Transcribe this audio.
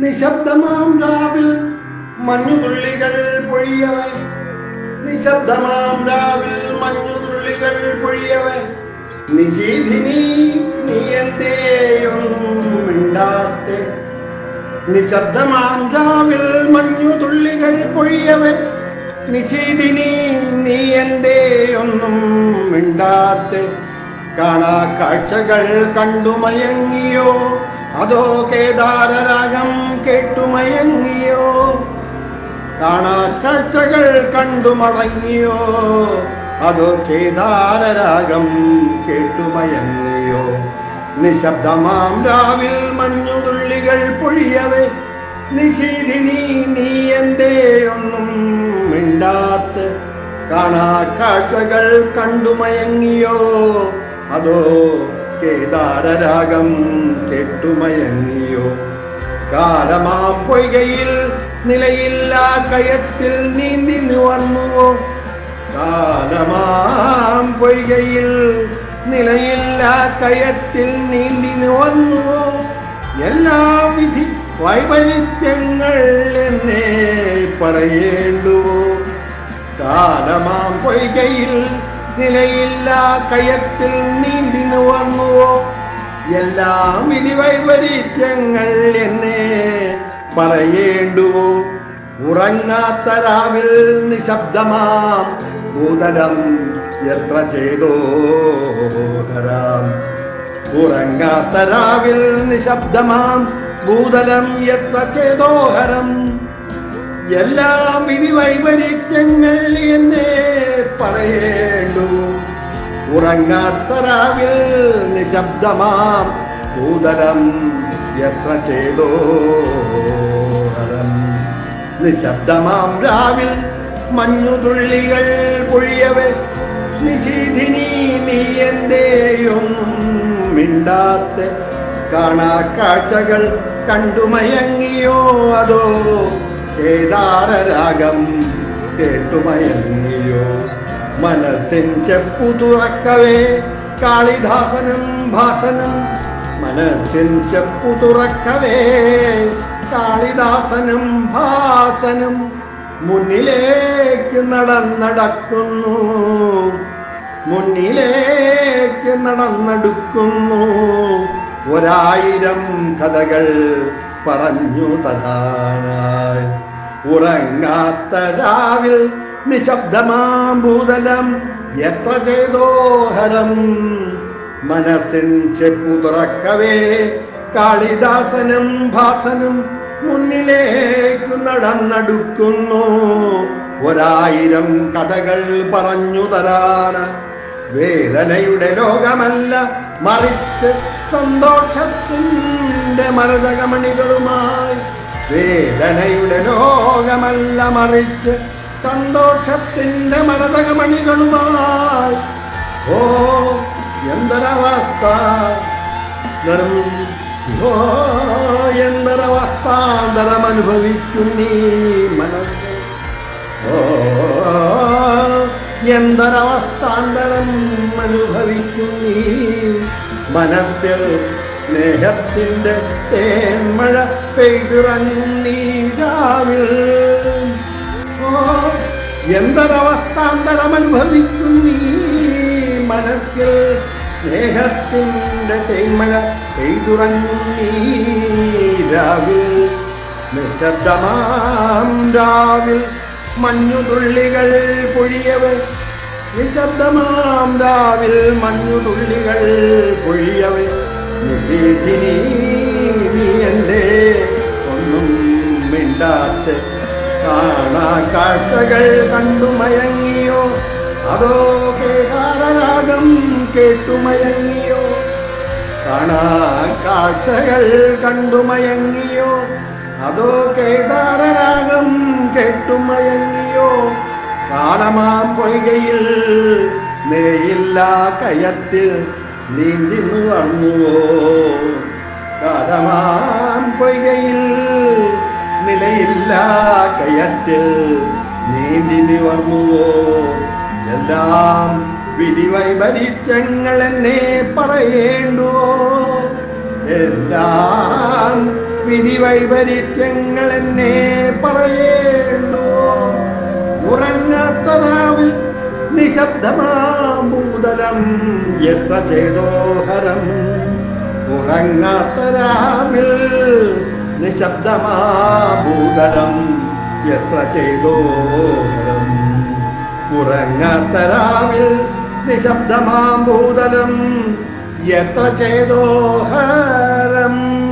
നിശബ്ദമാം രാവിൽ മഞ്ഞുതുള്ളികൾ പൊഴിയവേ, നിശബ്ദമാം രാവിൽ മഞ്ഞുതുള്ളികൾ പൊഴിയവേ, നിശീധിനി നീ എന്തേയൊന്നും മിണ്ടാത്തെ. നിശബ്ദമാം രാവിൽ മഞ്ഞുതുള്ളികൾ പൊഴിയവേ, നിശീധിനി നീ എന്തേയൊന്നും മിണ്ടാത്തെ. കാണാ കാഴ്ചകൾ കണ്ടുമയങ്ങിയോ, അതോ കേദാരരാഗം കേട്ടുമയങ്ങിയോ? കാണാ കാഴ്ചകൾ കണ്ടുമടങ്ങിയോ, അതോ കേദാരരാഗം കേട്ടുമയങ്ങിയോ? നിശബ്ദമാം രാവിൽ മഞ്ഞുതുള്ളികൾ പൊഴിയവേ, നിശീധിനി നീ എന്തേ ഒന്നും മിണ്ടാത്ത്. കാണാ കാഴ്ചകൾ കണ്ടുമയങ്ങിയോ, അതോ കേദാരരാഗം കേട്ടുമയങ്ങിയോ? കാലമാം പൊയ്കയിൽ നിലയില്ലാ കയത്തിൽ നീന്തി നിവർന്നുവോ? കാലമാം പൊയ്കയിൽ നിലയില്ലാ കയത്തിൽ നീന്തി നിവർന്നുവോ? എല്ലാ വിധി വൈപരീത്യങ്ങൾ എന്നേ പറയേണ്ടുവോ? കാലമാം പൊയ്കയിൽ നിലയില്ലാ കയത്തിൽ നീന്തി നിവർന്നുവോ? എല്ലാം വിധി വൈപരീത്യങ്ങൾ എന്നേ പറയേണ്ടുവോ? ഉറങ്ങാത്ത രാവിൽ നിശബ്ദമാം ഭൂതലം എത്ര ചേതോഹരം. ഉറങ്ങാത്ത രാവിൽ നിശബ്ദമാം ഭൂതലം എത്ര ചേതോഹരം. എല്ലാം വിധി വൈപരീത്യങ്ങൾ എന്നേ പറയേണ്ടു. ഉറങ്ങാത്ത രാവിൽ നിശബ്ദമാം ഭൂതലം എത്ര ചേതോഹരം. നിശബ്ദമാം രാവിൽ മഞ്ഞുതുള്ളികൾ പൊഴിയവേ, നിശീധിനി നീ എന്തേയൊന്നും മിണ്ടാത്തെ. കാണാ കാഴ്ചകൾ കണ്ടുമയങ്ങിയോ, അതോ കേദാരരാഗം കേട്ടുമയങ്ങിയോ? മനസ്സിൻ ചെപ്പു തുറക്കവേ കാളിദാസനും ഭാസനും, മനസ്സിൻ ചെപ്പു തുറക്കവേ കാളിദാസനും ഭാസനും. മുന്നിലേക്ക് നടക്കുന്നു, മുന്നിലേക്ക് നടന്നെടുക്കുന്നു. 1000 കഥകൾ പറഞ്ഞു തരാനായി. ഉറങ്ങാത്ത രാവിൽ നിശബ്ദമാം ഭൂതലം എത്ര ചേതോഹരം. മനസ്സിൻ ചെപ്പു തുറക്കവേ കാളിദാസനും ഭാസനും, മുന്നിലേക്ക് നടന്നെടുക്കുന്നു. 1000 കഥകൾ പറഞ്ഞു തരാന്. വേദനയുടെ ലോകമല്ല മറിച്ച് സന്തോഷത്തിൻ്റെ മരതകമണികളുമായി. വേദനയുടെ ലോകമല്ല മറിച്ച് സന്തോഷത്തിൻ്റെ മരതകമണികളുമായി. ഓ എന്തൊരവസ്ഥ, ഓ എന്തൊരവസ്ഥാന്തരം അനുഭവിക്കുന്നീ മനസ്സ്. ഓ എന്തൊരവസ്ഥാന്തരം അനുഭവിക്കുന്നീ മനസ്സിൽ. സ്നേഹത്തിൻ്റെ തേന്മഴ പെയ്തിറങ്ങുന്നീ രാവിൽ. ഓ എന്തൊരവസ്ഥാന്തരം അനുഭവിക്കുന്നീ മനസ്സിൽ. സ്നേഹത്തിൻ്റെ തേന്മഴ പെയ്തുറങ്ങുന്നീ രാവിൽ. നിശബ്ദമാം രാവിൽ മഞ്ഞുതുള്ളികൾ പൊഴിയവേ, നിശബ്ദമാം രാവിൽ മഞ്ഞുതുള്ളികൾ പൊഴിയവേ, നിശീധിനി നീ എന്തേ ഒന്നും മിണ്ടാത്തെ. കാണാ കാഴ്ചകൾ കണ്ടുമയങ്ങിയോ, അതോ കേദാരരാഗം കേട്ടുമയങ്ങിയോ? കാണാ കാഴ്ചകൾ കണ്ടുമയങ്ങിയോ, അതോ കേദാരരാഗം കേട്ടുമയങ്ങിയോ? കാലമാം പൊയ്കയിൽ നേയില്ലാ കയത്തിൽ നീന്തി നിവർന്നുവോ? കാലമാം പൊയ്കയിൽ നിലയില്ലാ കയത്തിൽ നീന്തി നിവർന്നുവോ? എല്ലാം വിധി വൈപരീത്യങ്ങൾ എന്നേ പറയേണ്ടുവോ? എല്ലാം വിധി വൈപരീത്യങ്ങൾ എന്നെ പറയേണ്ടു. ഉറങ്ങാത്തതാവിൽ നിശബ്ദമാഭൂതലം എത്ര ചെയ്തോഹരം. ഉറങ്ങാത്തരാവിൽ നിശബ്ദമാഭൂതലം എത്ര ചെയ്തോഹരം. ഉറങ്ങാത്തരാവിൽ നിശബ്ദമാഭൂതലം എത്ര ചെയ്തോഹരം.